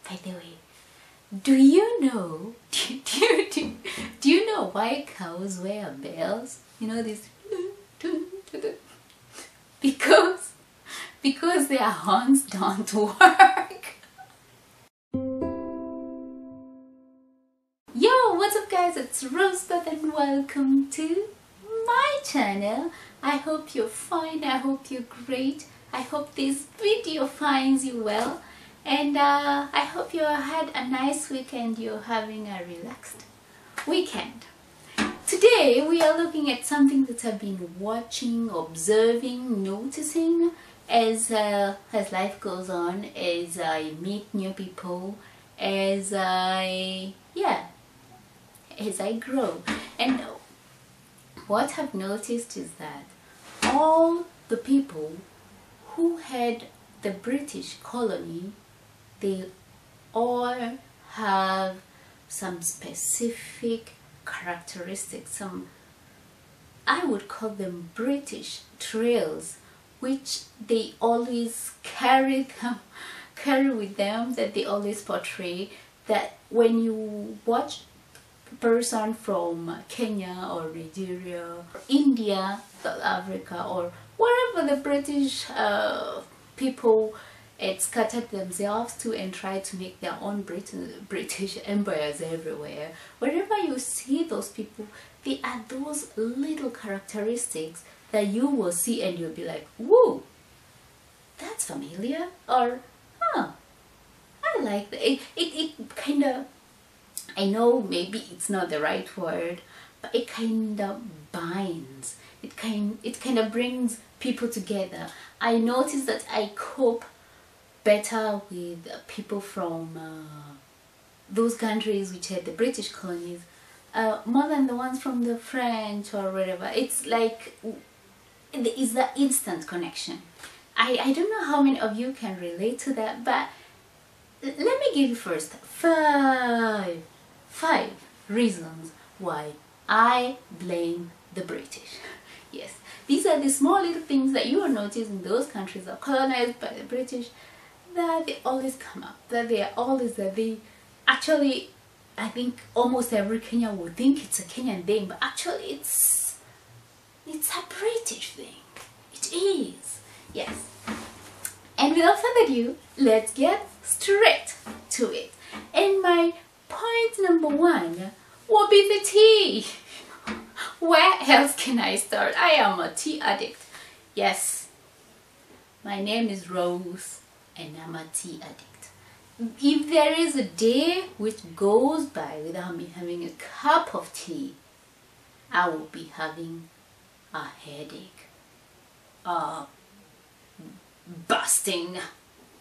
By the way, do you know do you know why cows wear bells? You know this because their horns don't work. Yo, what's up guys, it's Rosebud and welcome to my channel. I hope you're fine, I hope you're great, I hope this video finds you well, and I hope you had a nice weekend, you're having a relaxed weekend. Today we are looking at something that I've been watching, observing, noticing as life goes on, as I meet new people, as I grow. And what I've noticed is that all the people who had the British colony, they all have some specific characteristics, some, I would call them British trails, which they always carry with them, that they always portray, that when you watch a person from Kenya or Nigeria, or India, South Africa, or wherever the British people had scattered themselves to and tried to make their own British empires everywhere. Wherever you see those people, they are those little characteristics that you will see and you'll be like, whoa, that's familiar, or huh, I like that. It kind of, I know maybe it's not the right word, but it kind of binds. It kind of brings people together. I noticed that I cope better with people from those countries which had the British colonies more than the ones from the French or wherever. It's like, it's the instant connection. I don't know how many of you can relate to that, but let me give you first five reasons why I blame the British. Yes, these are the small little things that you will notice in those countries that are colonized by the British, that they always come up, that they are always, that they actually, I think almost every Kenyan would think it's a Kenyan thing, but actually it's a British thing. It is. Yes. And without further ado, let's get straight to it. And my point number one will be the tea. Where else can I start? I am a tea addict. Yes, my name is Rose and I'm a tea addict. If there is a day which goes by without me having a cup of tea, I will be having a headache, a busting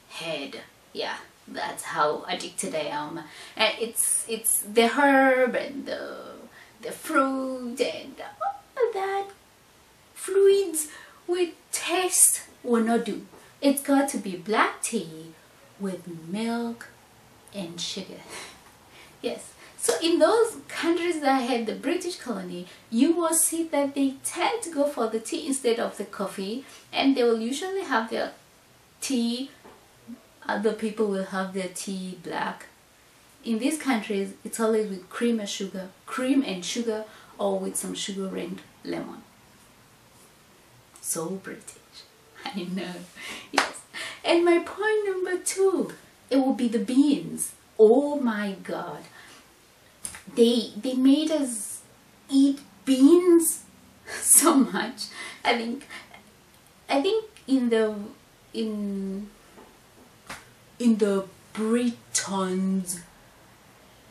head. Yeah, that's how addicted I am. And it's the herb and the fruit and all that fluids with taste will not do. It's got to be black tea with milk and sugar. Yes. So in those countries that had the British colony, you will see that they tend to go for the tea instead of the coffee, and they will usually have their tea, other people will have their tea black. In these countries, it's always with cream and sugar, or with some sugar and lemon. So British, I know. Yes. And my point number two, it will be the beans. Oh my God. They made us eat beans so much. I think in the Britons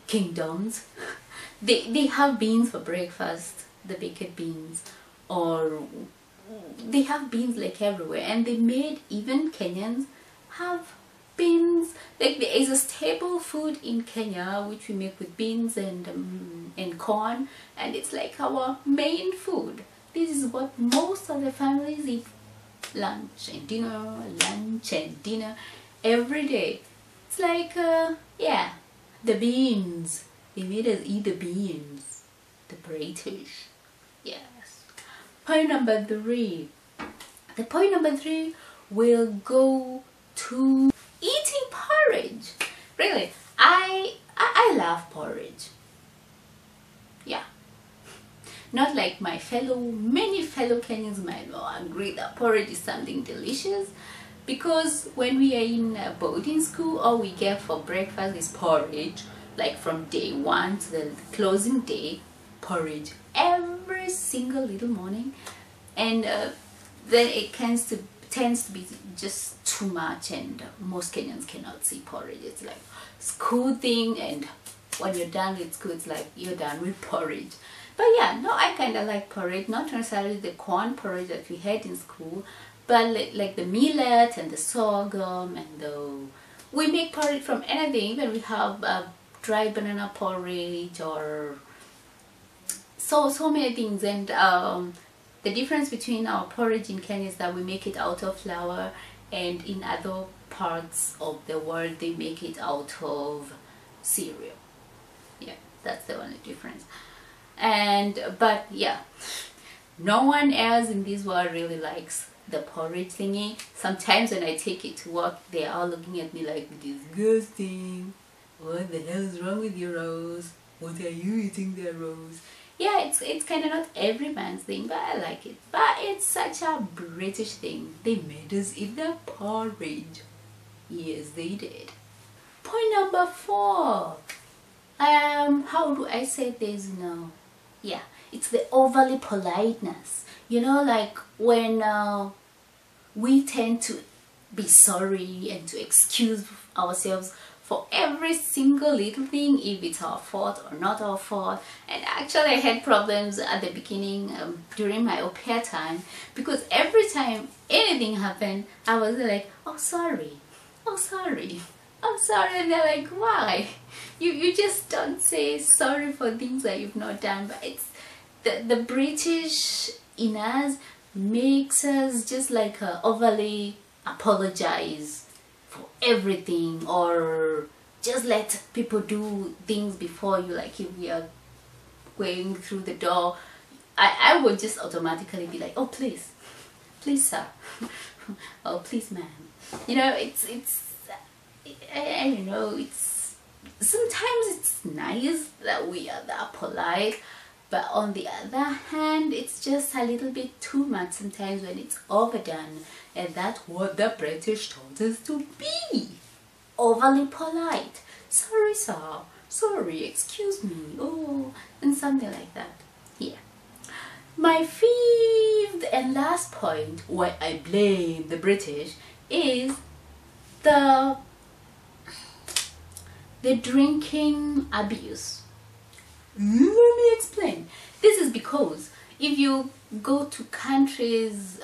kingdoms, they have beans for breakfast, the baked beans, or they have beans like everywhere, and they made even Kenyans have beans. Like there is a staple food in Kenya which we make with beans and corn, and it's like our main food. This is what most of the families eat, lunch and dinner every day. It's like yeah, the beans. They made us eat the beans, the British. Yes. Point number three. The point number three will go to eating porridge. Really, I love porridge. Yeah. Not like many fellow Kenyans might agree that porridge is something delicious, because when we are in boarding school, all we get for breakfast is porridge, like from day one to the closing day, porridge every single little morning, and then it tends to be just too much, and most Kenyans cannot see porridge. It's like school thing, and when you're done with school, it's like you're done with porridge. But yeah, no, I kind of like porridge, not necessarily the corn porridge that we had in school, but like the millet and the sorghum, and we make porridge from anything. Even we have dry banana porridge, or so many things. And the difference between our porridge in Kenya is that we make it out of flour, and in other parts of the world they make it out of cereal. Yeah, that's the only difference. But yeah, no one else in this world really likes the porridge thingy. Sometimes when I take it to work, they are looking at me like, disgusting, what the hell is wrong with your Rose? What are you eating there, Rose? Yeah, it's kind of not every man's thing, but I like it. But it's such a British thing. They made us eat the porridge. Yes, they did. Point number 4. How do I say this now? Yeah, it's the overly politeness. You know, like when we tend to be sorry and to excuse ourselves for every single little thing, if it's our fault or not our fault. And actually I had problems at the beginning during my au pair time, because every time anything happened, I was like, oh sorry, oh sorry, I'm sorry. And they're like, why? You just don't say sorry for things that you've not done. But it's the British in us makes us just like overly apologize for everything, or just let people do things before you. Like if we are going through the door, I would just automatically be like, oh please sir, oh please ma'am. You know, it's I don't know, it's sometimes it's nice that we are that polite, but on the other hand, it's just a little bit too much sometimes when it's overdone. And that's what the British taught us to be. Overly polite. Sorry sir, sorry, excuse me, oh, and something like that. Yeah. My 5th and last point why I blame the British is the drinking abuse. Let me explain. This is because if you go to countries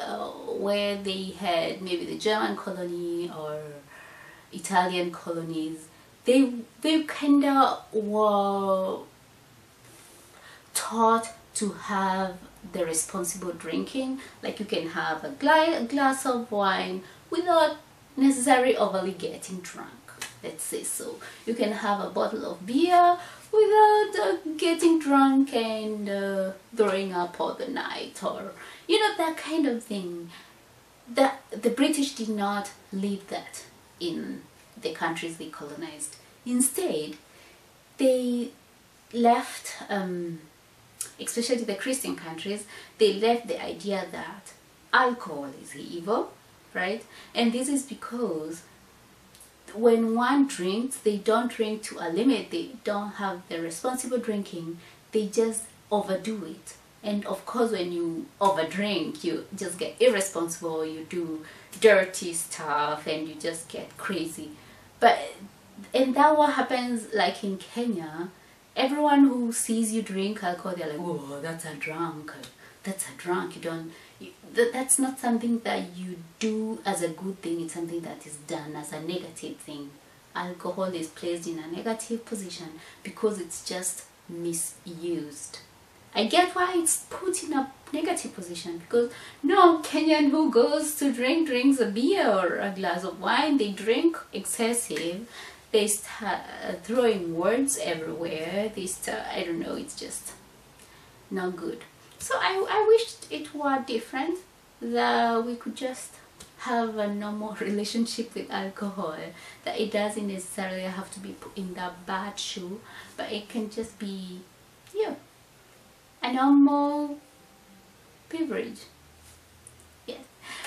where they had maybe the German colony or Italian colonies, they kind of were taught to have the responsible drinking. Like you can have a glass of wine without necessarily overly getting drunk. Let's say so. You can have a bottle of beer without getting drunk and throwing up all the night, or you know, that kind of thing. The British did not leave that in the countries they colonized. Instead, they left, especially the Christian countries, they left the idea that alcohol is evil, right? And this is because when one drinks, they don't drink to a limit. They don't have the responsible drinking. They just overdo it. And of course, when you overdrink, you just get irresponsible. You do dirty stuff, and you just get crazy. And that what happens. Like in Kenya, everyone who sees you drink alcohol, they're like, "Oh, that's a drunk. That's a drunk." That's not something that you do as a good thing. It's something that is done as a negative thing. Alcohol is placed in a negative position because it's just misused. I get why it's put in a negative position, because no Kenyan who goes to drinks a beer or a glass of wine, they drink excessive, they start throwing words everywhere, they start, I don't know, it's just not good. So I wished it were different, that we could just have a normal relationship with alcohol, that it doesn't necessarily have to be put in that bad shoe, but it can just be, yeah, a normal beverage. Yes.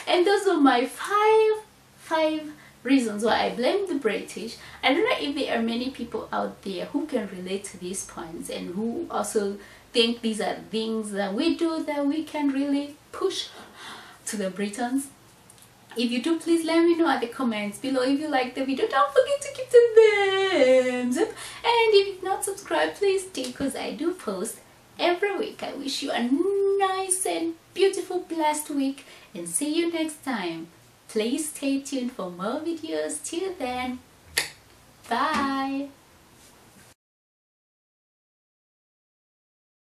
And those are my five reasons why I blame the British. I don't know if there are many people out there who can relate to these points and who also think these are things that we do that we can really push to the Britons. If you do, please let me know at the comments below. If you like the video, don't forget to give the thumbs up, and if you've not subscribed, please do, because I do post every week. I wish you a nice and beautiful, blessed week, and see you next time. Please stay tuned for more videos. Till then, bye.